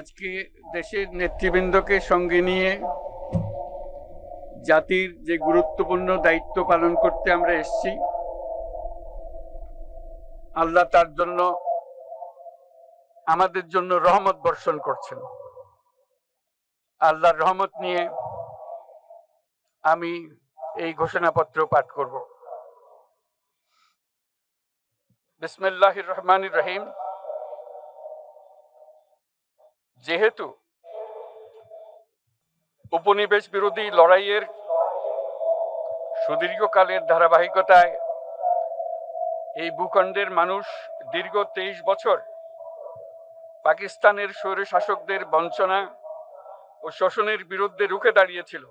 আজকে দেশের নেতৃবৃন্দকে সঙ্গে নিয়ে জাতির যে গুরুত্বপূর্ণ দায়িত্ব পালন করতে আমরা এসেছি, আল্লাহ তার জন্য আমাদের জন্য রহমত বর্ষণ করছেন। আল্লাহর রহমত নিয়ে আমি এই ঘোষণাপত্র পাঠ করব। বিসমিল্লাহির রহমানির রহিম। যেহেতু উপনিবেশ বিরোধী লড়াইয়ের সুদীর্ঘকালের ধারাবাহিকতায় এই ভূখণ্ডের মানুষ দীর্ঘ 23 বছর পাকিস্তানের স্বৈরশাসকদের বঞ্চনা ও শোষণের বিরুদ্ধে রুখে দাঁড়িয়েছিল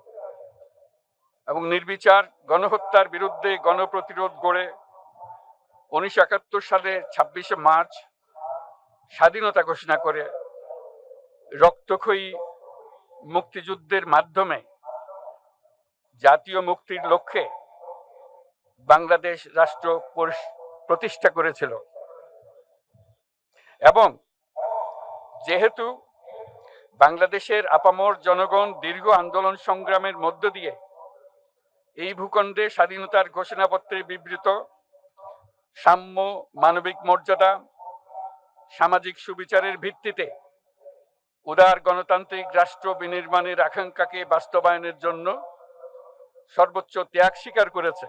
এবং নির্বিচার গণহত্যার বিরুদ্ধে গণপ্রতিরোধ গড়ে 1971 সালে 26শে মার্চ স্বাধীনতা ঘোষণা করে রক্তক্ষয়ী মুক্তিযুদ্ধের মাধ্যমে জাতীয় মুক্তির লক্ষ্যে বাংলাদেশ রাষ্ট্র প্রতিষ্ঠা করেছিল। এবং যেহেতু বাংলাদেশের আপামর জনগণ দীর্ঘ আন্দোলন সংগ্রামের মধ্য দিয়ে এই ভূখণ্ডে স্বাধীনতার ঘোষণাপত্রে বিবৃত সাম্য, মানবিক মর্যাদা, সামাজিক সুবিচারের ভিত্তিতে উদার গণতান্ত্রিক রাষ্ট্র বিনির্মাণের আকাঙ্ক্ষাকে বাস্তবায়নের জন্য সর্বোচ্চ ত্যাগ স্বীকার করেছে,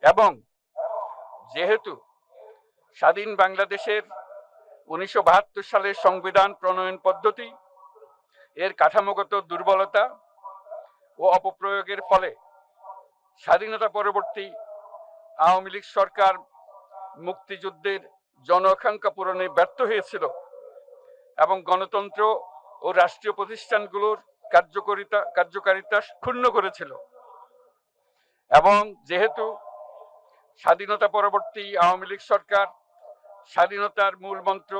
এবং যেহেতু স্বাধীন বাংলাদেশের 1972 সালের সংবিধান প্রণয়ন পদ্ধতি এর কাঠামোগত দুর্বলতা ও অপপ্রয়োগের ফলে স্বাধীনতা পরবর্তী আওয়ামী লীগ সরকার মুক্তিযুদ্ধের জন আকাঙ্ক্ষা পূরণে ব্যর্থ হয়েছিল এবং গণতন্ত্র ও রাষ্ট্রীয় প্রতিষ্ঠানগুলোর কার্যকারিতা ক্ষুণ্ণ করেছিল। এবং যেহেতু স্বাধীনতা পরবর্তী আওয়ামী লীগ সরকার স্বাধীনতার মূল মন্ত্র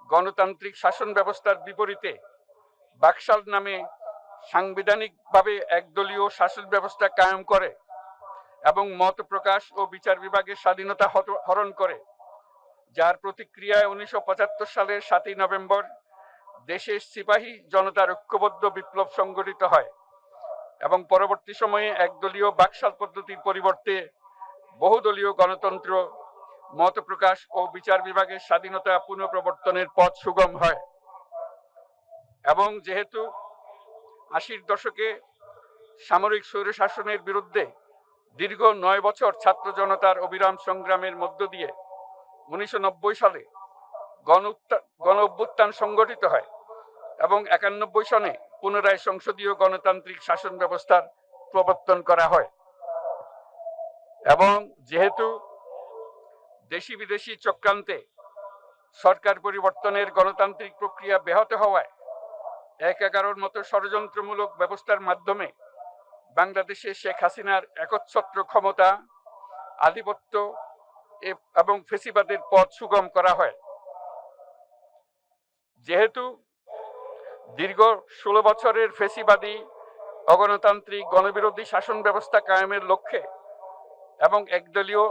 গণতান্ত্রিক শাসন ব্যবস্থার বিপরীতে বাকশাল নামে সাংবিধানিকভাবে একদলীয় শাসন ব্যবস্থা কায়েম করে এবং মত প্রকাশ ও বিচার বিভাগের স্বাধীনতা হরণ করে, যার প্রতিক্রিয়ায় 1975 সালের 7ই নভেম্বর দেশের সিপাহী জনতার ঐক্যবদ্ধ বিপ্লব সংগঠিত হয় এবং পরবর্তী সময়ে একদলীয় বাকশাল পদ্ধতির পরিবর্তে বহুদলীয় গণতন্ত্র, মত প্রকাশ ও বিচার বিভাগের স্বাধীনতা পুনঃপ্রবর্তনের পথ সুগম হয়। এবং যেহেতু 80-র দশকে সামরিক স্বৈরশাসনের বিরুদ্ধে দীর্ঘ 9 বছর ছাত্র জনতার অবিরাম সংগ্রামের মধ্য দিয়ে 1990 সালে গণ অভ্যুত্থান সংগঠিত হয় এবং 91 সনে পুনরায় সংসদীয় গণতান্ত্রিক শাসন ব্যবস্থার প্রবর্তন করা হয়। এবং যেহেতু দেশি বিদেশি চক্রান্তে সরকার পরিবর্তনের গণতান্ত্রিক প্রক্রিয়া ব্যাহত হওয়ায় 1/11 মতো ষড়যন্ত্রমূলক ব্যবস্থার মাধ্যমে বাংলাদেশে শেখ হাসিনার একচ্ছত্র ক্ষমতা, আধিপত্য এবং ফেসিবাদের পথ সুগম করা হয়। যেহেতু দীর্ঘ 16 বছরের ফেসিবাদী অগণতান্ত্রিক গণবিরোধী শাসন ব্যবস্থা কায়েমের লক্ষ্যে এবং একদলীয়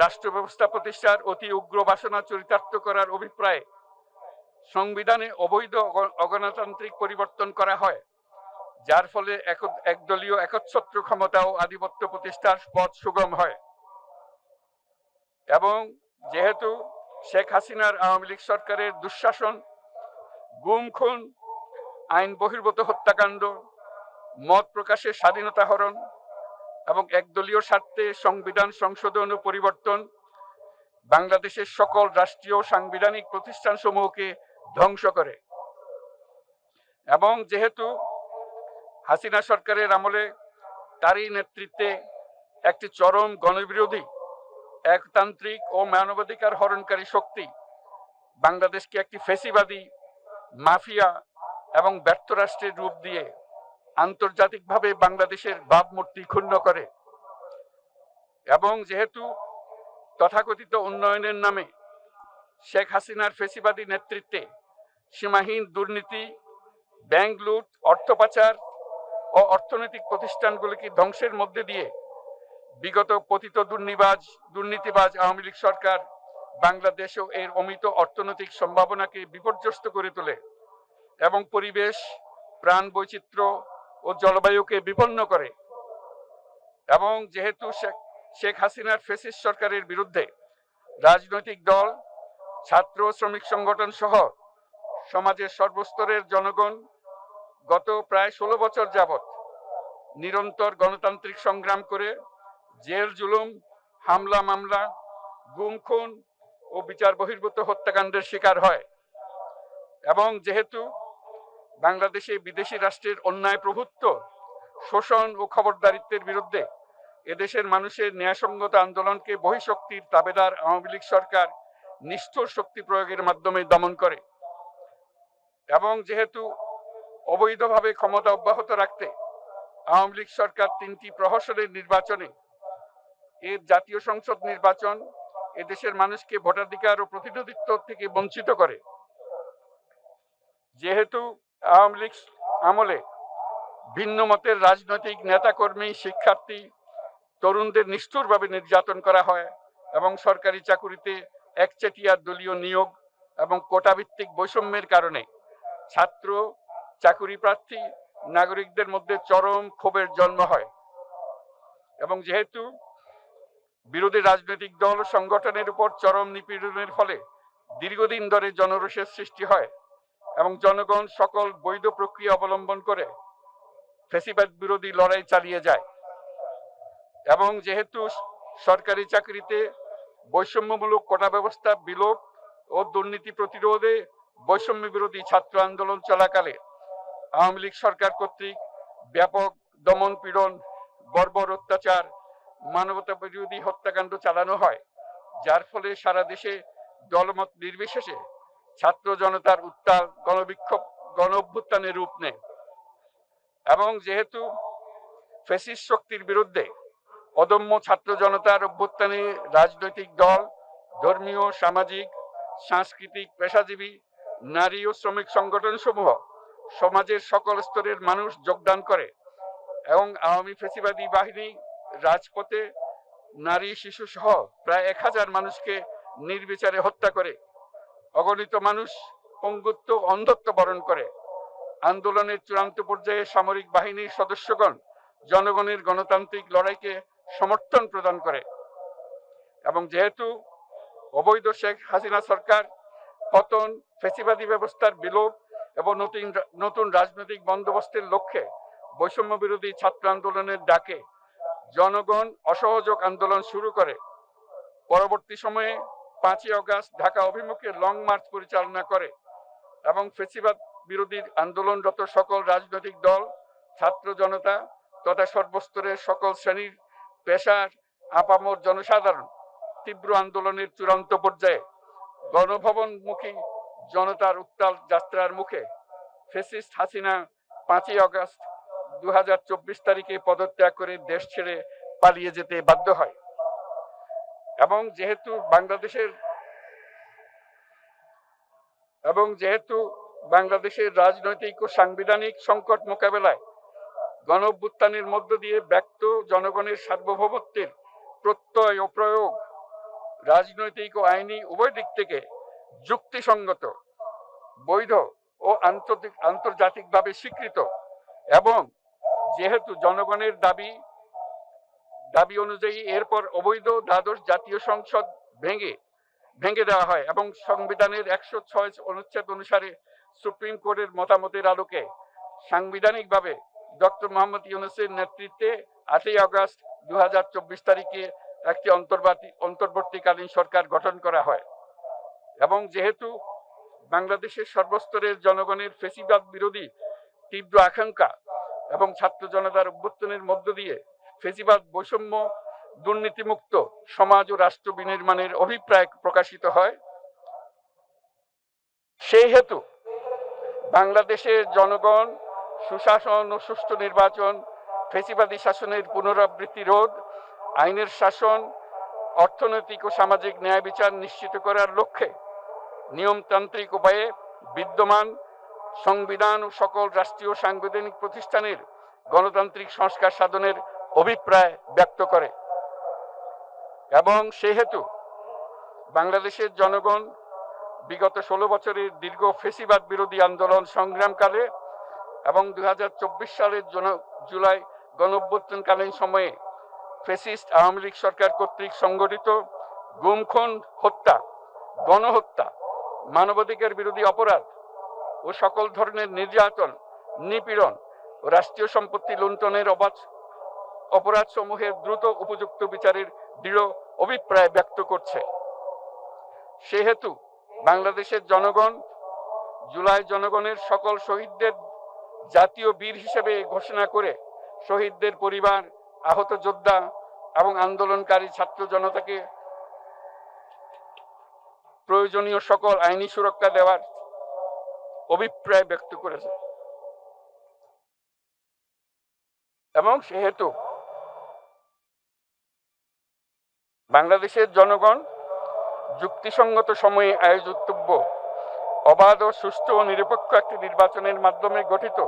রাষ্ট্র ব্যবস্থা প্রতিষ্ঠার অতি উগ্র বাসনা চরিতার্থ করার অভিপ্রায়ে সংবিধানে অবৈধ অগণতান্ত্রিক পরিবর্তন করা হয়, যার ফলে একদলীয় একচ্ছত্র ক্ষমতা ও আধিপত্য প্রতিষ্ঠার পথ সুগম হয়। এবং যেহেতু শেখ হাসিনার আওয়ামী লীগ সরকারের দুঃশাসন, গুম খুন, আইন বহির্ভূত হত্যাকাণ্ড, মত প্রকাশের স্বাধীনতা হরণ এবং একদলীয় স্বার্থে সংবিধান সংশোধন ও পরিবর্তন বাংলাদেশের সকল রাষ্ট্রীয় সাংবিধানিক প্রতিষ্ঠানসমূহকে ধ্বংস করে। এবং যেহেতু হাসিনা সরকারের আমলে তারই নেতৃত্বে একটি চরম গণবিরোধী, একতান্ত্রিক ও মানবাধিকার হরণকারী শক্তি বাংলাদেশকে একটি ফেসিবাদী, মাফিয়া এবং ব্যর্থ রাষ্ট্রের রূপ দিয়ে আন্তর্জাতিকভাবে বাংলাদেশের ভাবমূর্তি ক্ষুণ্ণ করে। এবং যেহেতু তথাকথিত উন্নয়নের নামে শেখ হাসিনার ফেসিবাদী নেতৃত্বে সীমাহীন দুর্নীতি, ব্যাংক লুট, অর্থ পাচার ও অর্থনৈতিক প্রতিষ্ঠানগুলিকে ধ্বংসের মধ্যে দিয়ে বিগত পতিত দুর্নীতিবাজ আওয়ামী লীগ সরকার বাংলাদেশ ও এর অমিত অর্থনৈতিক সম্ভাবনাকে বিপর্যস্ত করে তোলে এবং পরিবেশ, প্রাণ বৈচিত্র্য ও জলবায়ুকে বিপন্ন করে। এবং যেহেতু শেখ হাসিনার ফ্যাসিস্ট সরকারের বিরুদ্ধে রাজনৈতিক দল, ছাত্র শ্রমিক সংগঠন সহ সমাজের সর্বস্তরের জনগণ গত প্রায় 16 বছর যাবৎ নিরন্তর গণতান্ত্রিক সংগ্রাম করে জেল জুলুম, হামলা মামলা, গুম খুন ও বিচার বহির্ভূত হত্যাকাণ্ডের শিকার হয়। এবং যেহেতু বাংলাদেশে বিদেশি রাষ্ট্রের অন্যায় প্রভুত্ব, শোষণ ও খবরদারিত্বের বিরুদ্ধে এদেশের মানুষের ন্যায়সঙ্গত আন্দোলনকে বহিঃশক্তির তাবেদার আওয়ামী লীগ সরকার নিষ্ঠুর শক্তি প্রয়োগের মাধ্যমে দমন করে। এবং যেহেতু অবৈধভাবে ক্ষমতা অব্যাহত রাখতে আওয়ামী লীগ সরকার 3টি প্রহসনের নির্বাচনে এর জাতীয় সংসদ নির্বাচন এদেশের মানুষকে ভোটাধিকার ও প্রতিনিধিত্ব থেকে বঞ্চিত করে। যেহেতু আওয়ামী লীগ আমলে ভিন্ন মতের রাজনৈতিক নেতাকর্মী, শিক্ষার্থী, তরুণদের নিষ্ঠুরভাবে নির্যাতন করা হয় এবং সরকারি চাকুরিতে একচেটিয়া দলীয় নিয়োগ এবং কোটাভিত্তিক বৈষম্যের কারণে ছাত্র, চাকুরি প্রার্থী, নাগরিকদের মধ্যে চরম ক্ষোভের জন্ম হয়। এবং যেহেতু বিরোধী রাজনৈতিক দল ও সংগঠনের উপর চরম নিপীড়নের ফলে দীর্ঘদিন ধরে জনরোষের সৃষ্টি হয় এবং জনগণ সকল বৈধ প্রক্রিয়া অবলম্বন করে ফ্যাসিবাদ বিরোধী লড়াই চালিয়ে যায়। এবং যেহেতু সরকারি চাকরিতে বৈষম্যমূলক কোটা ব্যবস্থা বিলোপ ও দুর্নীতি প্রতিরোধে বৈষম্য বিরোধী ছাত্র আন্দোলন চলাকালে আওয়ামী লীগ সরকার কর্তৃক ব্যাপক দমন পীড়ন, বর্বর অত্যাচার, মানবতা বিরোধী হত্যাকাণ্ড চালানো হয়, যার ফলে সারা দেশে দলমত নির্বিশেষে ছাত্র জনতার উত্তাল গণবিক্ষোভ গণ অভ্যুত্থানের রূপ নেয়। এবং যেহেতু ফ্যাসিস্ট শক্তির বিরুদ্ধে অদম্য ছাত্র জনতার অভ্যুত্থানে রাজনৈতিক দল, ধর্মীয়, সামাজিক, সাংস্কৃতিক, পেশাজীবী, নারী ও শ্রমিক সংগঠন সমূহ সমাজের সকল স্তরের মানুষ যোগদান করে এবং আওয়ামী ফ্যাসিবাদী বাহিনী রাজপথে নারী, শিশু সহ প্রায় 1000 মানুষকে নির্বিচারে হত্যা করে, অগণিত মানুষ পঙ্গুত্ব, অন্ধত্ব বরণ করে। আন্দোলনের চূড়ান্ত পর্যায়ে সামরিক বাহিনীর সদস্যগণ জনগণের গণতান্ত্রিক লড়াইকে সমর্থন প্রদান করে। এবং যেহেতু অবৈধ শেখ হাসিনা সরকার পতন, ফ্যাসিবাদী ব্যবস্থার বিলোপ এবং নতুন রাজনৈতিক বন্দোবস্তের লক্ষ্যে বৈষম্য বিরোধী ছাত্র আন্দোলনের ডাকে জনগণ অসহযোগ আন্দোলন শুরু করে, পরবর্তী সময়ে 5ই আগস্ট ঢাকা অভিমুখে লং মার্চ পরিচালনা করে এবং ফ্যাসিবাদ বিরোধী আন্দোলনরত সকল রাজনৈতিক দল, ছাত্র জনতা তথা সর্বস্তরের সকল শ্রেণীর পেশার আপামর জনসাধারণ তীব্র আন্দোলনের চূড়ান্ত পর্যায়ে গণভবনমুখী জনতার উত্তাল যাত্রার মুখে ফ্যাসিস্ট হাসিনা 5ই আগস্ট 2024 তারিখে পদত্যাগ করে দেশ ছেড়ে পালিয়ে যেতে বাধ্য হয়। এবং যেহেতু বাংলাদেশের রাজনৈতিক ও সাংবিধানিক সংকট মোকাবেলায় গণ অভ্যুত্থানের মধ্য দিয়ে ব্যক্ত জনগণের সার্বভৌমত্বের প্রত্যয় ও প্রয়োগ রাজনৈতিক ও আইনি উভয় দিক থেকে যুক্তিসঙ্গত, বৈধ ও আন্তর্জাতিকভাবে স্বীকৃত এবং যেহেতু জনগণের দাবি অনুযায়ী এরপর অবৈধ দ্বাদশ জাতীয় সংসদ ভেঙে দেওয়া হয় এবং সংবিধানের 106 অনুচ্ছেদ অনুসারে সুপ্রিম কোর্টের মতামতের আলোকে সাংবিধানিকভাবে ডক্টর মোহাম্মদ ইউনূসের নেতৃত্বে 8ই আগস্ট 2024 তারিখে একটি অন্তর্বর্তীকালীন সরকার গঠন করা হয়। এবং যেহেতু বাংলাদেশের সর্বস্তরের জনগণের ফ্যাসিবাদ বিরোধী তীব্র আকাঙ্ক্ষা এবং ছাত্র জনতার অভ্যুত্থানের মধ্য দিয়ে ফ্যাসিবাদ, বৈষম্য, দুর্নীতিমুক্ত সমাজ ও রাষ্ট্র বিনির্মাণের অভিপ্রায় প্রকাশিত হয়, সেই হেতু বাংলাদেশের জনগণ সুশাসন ও সুষ্ঠু নির্বাচন, ফ্যাসিবাদী শাসনের পুনরাবৃত্তি রোধ, আইনের শাসন, অর্থনৈতিক ও সামাজিক ন্যায় বিচার নিশ্চিত করার লক্ষ্যে নিয়মতান্ত্রিক উপায়ে বিদ্যমান সংবিধান ও সকল রাষ্ট্রীয় সাংবিধানিক প্রতিষ্ঠানের গণতান্ত্রিক সংস্কার সাধনের অভিপ্রায় ব্যক্ত করে। এবং সেহেতু বাংলাদেশের জনগণ বিগত 16 বছরের দীর্ঘ ফেসিবাদ বিরোধী আন্দোলন সংগ্রামকালে এবং 2024 সালের জুলাই গণঅভ্যুত্থানকালীন সময়ে ফ্যাসিস্ট আওয়ামী লীগ সরকার কর্তৃক সংগঠিত গুম খুন, হত্যা, গণহত্যা, মানবাধিকার বিরোধী অপরাধ ও সকল ধরনের নির্যাতন, নিপীড়ন ও রাষ্ট্রীয় সম্পত্তি লুণ্ঠনের অপরাধ সমূহের দ্রুত উপযুক্ত বিচারের দৃঢ় অভিপ্রায় ব্যক্ত করছে। সেহেতু বাংলাদেশের জনগণ জুলাই জনগণের সকল শহীদদের জাতীয় বীর হিসেবে ঘোষণা করে শহীদদের পরিবার, আহত যোদ্ধা এবং আন্দোলনকারী ছাত্র জনতাকে প্রয়োজনীয় সকল আইনি সুরক্ষা দেওয়ার অভিপ্রায় ব্যক্ত করেছে। এবং সেহেতু বাংলাদেশের জনগণ যুক্তিসঙ্গত সময়ে আয়োজিতব্য অবাধ ও সুষ্ঠু ও নিরপেক্ষ একটি নির্বাচনের মাধ্যমে গঠিত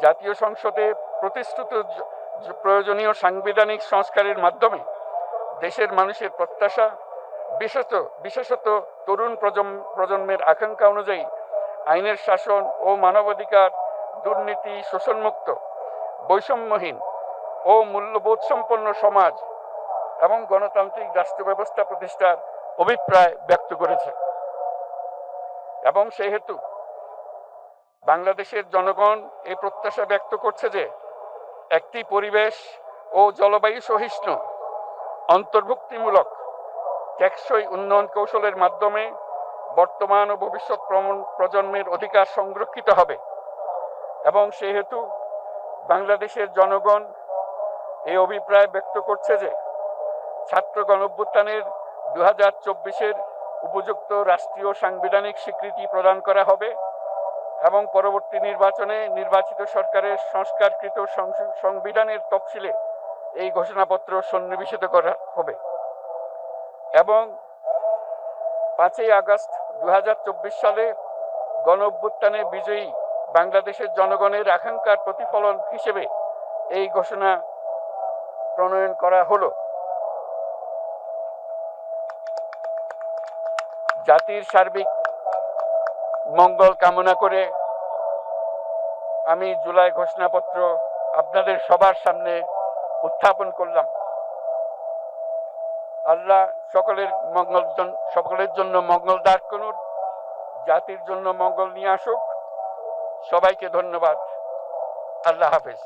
জাতীয় সংসদে প্রতিশ্রুত প্রয়োজনীয় সাংবিধানিক সংস্কারের মাধ্যমে দেশের মানুষের প্রত্যাশা, বিশেষত তরুণ প্রজন্মের আকাঙ্ক্ষা অনুযায়ী আইনের শাসন ও মানবাধিকার, দুর্নীতি, শোষণমুক্ত, বৈষম্যহীন ও মূল্যবোধ সম্পন্ন সমাজ এবং গণতান্ত্রিক রাষ্ট্র ব্যবস্থা প্রতিষ্ঠার অভিপ্রায় ব্যক্ত করেছে। এবং সেহেতু বাংলাদেশের জনগণ এই প্রত্যাশা ব্যক্ত করছে যে একটি পরিবেশ ও জলবায়ু সহিষ্ণু, অন্তর্ভুক্তিমূলক, টেকসই উন্নয়ন কৌশলের মাধ্যমে বর্তমান ও ভবিষ্যৎ প্রজন্মের অধিকার সংরক্ষিত হবে। এবং সেহেতু বাংলাদেশের জনগণ এই অভিপ্রায় ব্যক্ত করছে যে ছাত্র গণঅভ্যুত্থানের 2024-এর উপযুক্ত রাষ্ট্রীয় সাংবিধানিক স্বীকৃতি প্রদান করা হবে এবং পরবর্তী নির্বাচনে নির্বাচিত সরকারের সংস্কারকৃত সংবিধানের তফসিলে এই ঘোষণাপত্র সন্নিবেশিত করা হবে। এবং 5 আগস্ট 2024 সালে গণঅভ্যুত্থানে বিজয়ী বাংলাদেশের জনগণের আকাঙ্ক্ষার প্রতিফলন হিসেবে এই ঘোষণা প্রণয়ন করা হলো। জাতির সার্বিক মঙ্গল কামনা করে আমি জুলাই ঘোষণাপত্র আপনাদের সবার সামনে উত্থাপন করলাম। আল্লাহ সকলের জন্য মঙ্গল দান করুন, জাতির জন্য মঙ্গল নিয়ে আসুক। সবাইকে ধন্যবাদ। আল্লাহ হাফেজ।